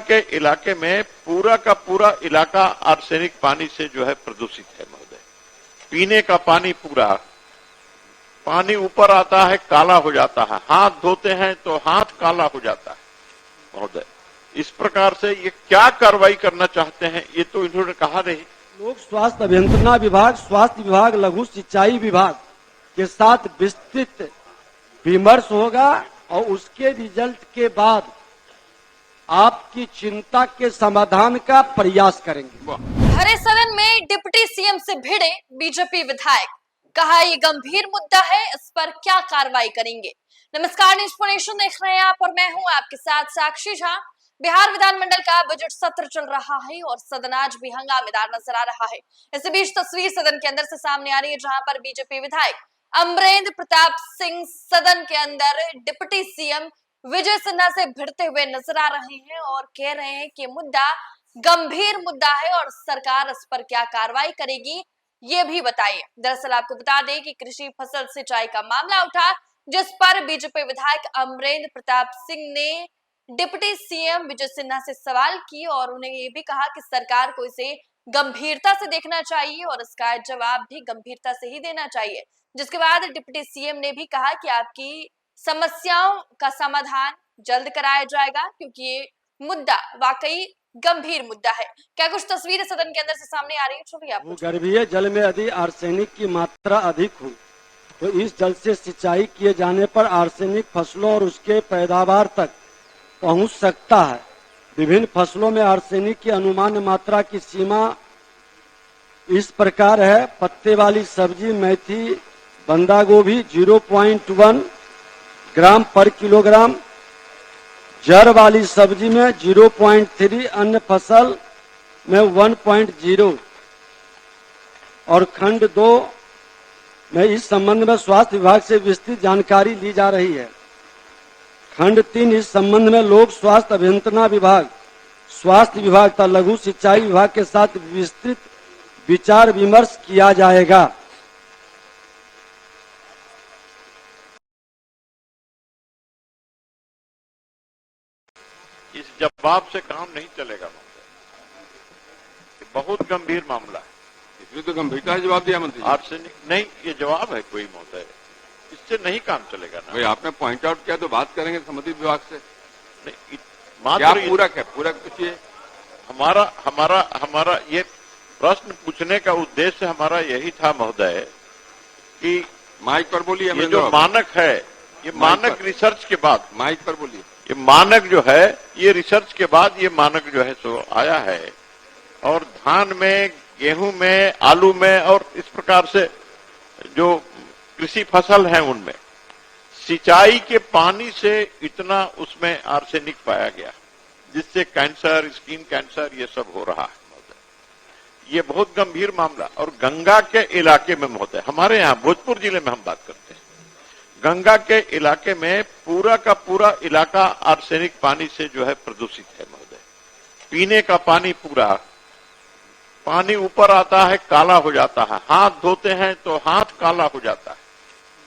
के इलाके में पूरा का पूरा इलाका आर्सेनिक पानी से जो है प्रदूषित है महोदय। पीने का पानी पूरा, पानी ऊपर आता है काला हो जाता है, हाथ धोते हैं तो हाथ काला हो जाता है महोदय। इस प्रकार से ये क्या कार्रवाई करना चाहते हैं, ये तो इन्होंने कहा नहीं। लोक स्वास्थ्य अभियंत्रणा विभाग, स्वास्थ्य विभाग, लघु सिंचाई विभाग के साथ विस्तृत विमर्श होगा और उसके रिजल्ट के बाद आपकी चिंता के समाधान का प्रयास करेंगे। भरे सदन में डिप्टी सीएम से भिड़े बीजेपी विधायक, कहा ये गंभीर मुद्दा है, इस पर क्या कार्रवाई करेंगे। नमस्कार, न्यूज़ फॉर नेशन देख रहे हैं आप और मैं हूं आपके साथ साक्षी झा। बिहार विधानमंडल का बजट सत्र चल रहा है और सदन आज भी हंगामेदार नजर आ रहा है। इसी बीच तस्वीर सदन के अंदर से सामने आ रही है, जहां पर बीजेपी विधायक अमरेंद्र प्रताप सिंह सदन के अंदर डिप्टी सीएम विजय सिन्हा से भिड़ते हुए नजर आ रहे हैं और कह रहे हैं कि मुद्दा गंभीर मुद्दा है और सरकार इस पर क्या कार्रवाई करेगी ये भी बताइए। दरअसल आपको बता दें कि कृषि फसल सिंचाई का मामला उठा, जिस पर बीजेपी विधायक अमरेंद्र प्रताप सिंह ने डिप्टी सीएम विजय सिन्हा से सवाल किए और उन्हें ये भी कहा कि सरकार को इसे गंभीरता से देखना चाहिए और इसका जवाब भी गंभीरता से ही देना चाहिए। जिसके बाद डिप्टी सीएम ने भी कहा कि आपकी समस्याओं का समाधान जल्द कराया जाएगा, क्योंकि ये मुद्दा वाकई गंभीर मुद्दा है। क्या कुछ तस्वीरें सदन के अंदर से सामने आ रही है, चलिए आप। भूगर्भीय जल में यदि आर्सेनिक की मात्रा अधिक हो तो इस जल से सिंचाई किए जाने पर आर्सेनिक फसलों और उसके पैदावार तक पहुंच सकता है। विभिन्न फसलों में आर्सेनिक की अनुमान्य मात्रा की सीमा इस प्रकार है। पत्ते वाली सब्जी, मेथी, बंदा गोभी 0.1 ग्राम पर किलोग्राम, जड़ वाली सब्जी में 0.3, अन्य फसल में 1.0 और खंड 2 में इस संबंध में स्वास्थ्य विभाग से विस्तृत जानकारी ली जा रही है। खंड 3 इस संबंध में लोक स्वास्थ्य अभियंत्रणा विभाग, स्वास्थ्य विभाग तथा लघु सिंचाई विभाग के साथ विस्तृत विचार विमर्श किया जाएगा। इस जवाब से काम नहीं चलेगा महोदय, बहुत गंभीर मामला है। इसमें तो गंभीरता से जवाब दिया मंत्री। आर्सेनिक नहीं, ये जवाब है कोई महोदय, इससे नहीं काम चलेगा ना। भाई आपने पॉइंट आउट किया तो बात करेंगे संबंधित विभाग से। नहीं, क्या पूरक है, पूरक पूछिए। हमारा ये प्रश्न पूछने का उद्देश्य हमारा यही था महोदय कि माइक पर बोलिए। ये जो मानक है, ये मानक रिसर्च के बाद, माइक पर बोलिए। ये मानक जो है, ये रिसर्च के बाद ये मानक जो है सो आया है। और धान में, गेहूं में, आलू में और इस प्रकार से जो कृषि फसल है उनमें सिंचाई के पानी से इतना उसमें आर्सेनिक पाया गया, जिससे कैंसर, स्किन कैंसर ये सब हो रहा है महोदय। ये बहुत गंभीर मामला। और गंगा के इलाके में महोदय, हमारे यहाँ भोजपुर जिले में हम बात करते हैं, गंगा के इलाके में पूरा का पूरा इलाका आर्सेनिक पानी से जो है प्रदूषित है महोदय। पीने का पानी पूरा, पानी ऊपर आता है काला हो जाता है, हाथ धोते हैं तो हाथ काला हो जाता है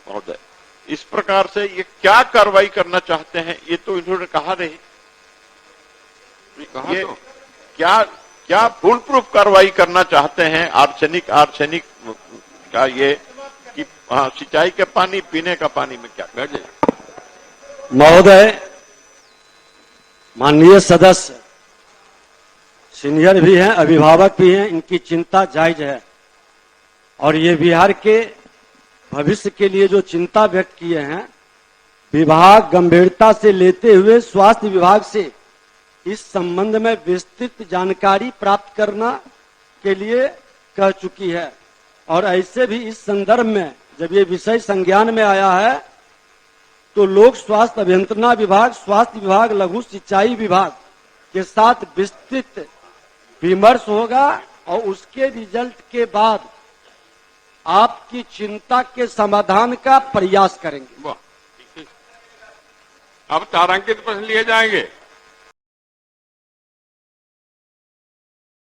महोदय। इस प्रकार से ये क्या कार्रवाई करना चाहते हैं, ये तो इन्होंने कहा नहीं। ये तो क्या फुल प्रूफ कार्रवाई करना चाहते हैं आर्सेनिक का, ये कि हाँ, सिंचाई के पानी, पीने का पानी में क्या कर महोदय, माननीय सदस्य सीनियर भी हैं, अभिभावक भी हैं, इनकी चिंता जायज है और ये बिहार के भविष्य के लिए जो चिंता व्यक्त किए हैं, विभाग गंभीरता से लेते हुए स्वास्थ्य विभाग से इस संबंध में विस्तृत जानकारी प्राप्त करना के लिए कह चुकी है। और ऐसे भी इस संदर्भ में जब ये विषय संज्ञान में आया है तो लोक स्वास्थ्य अभियंत्रणा विभाग, स्वास्थ्य विभाग, लघु सिंचाई विभाग के साथ विस्तृत विमर्श होगा और उसके रिजल्ट के बाद आपकी चिंता के समाधान का प्रयास करेंगे। अब तारांकित प्रश्न लिए जाएंगे।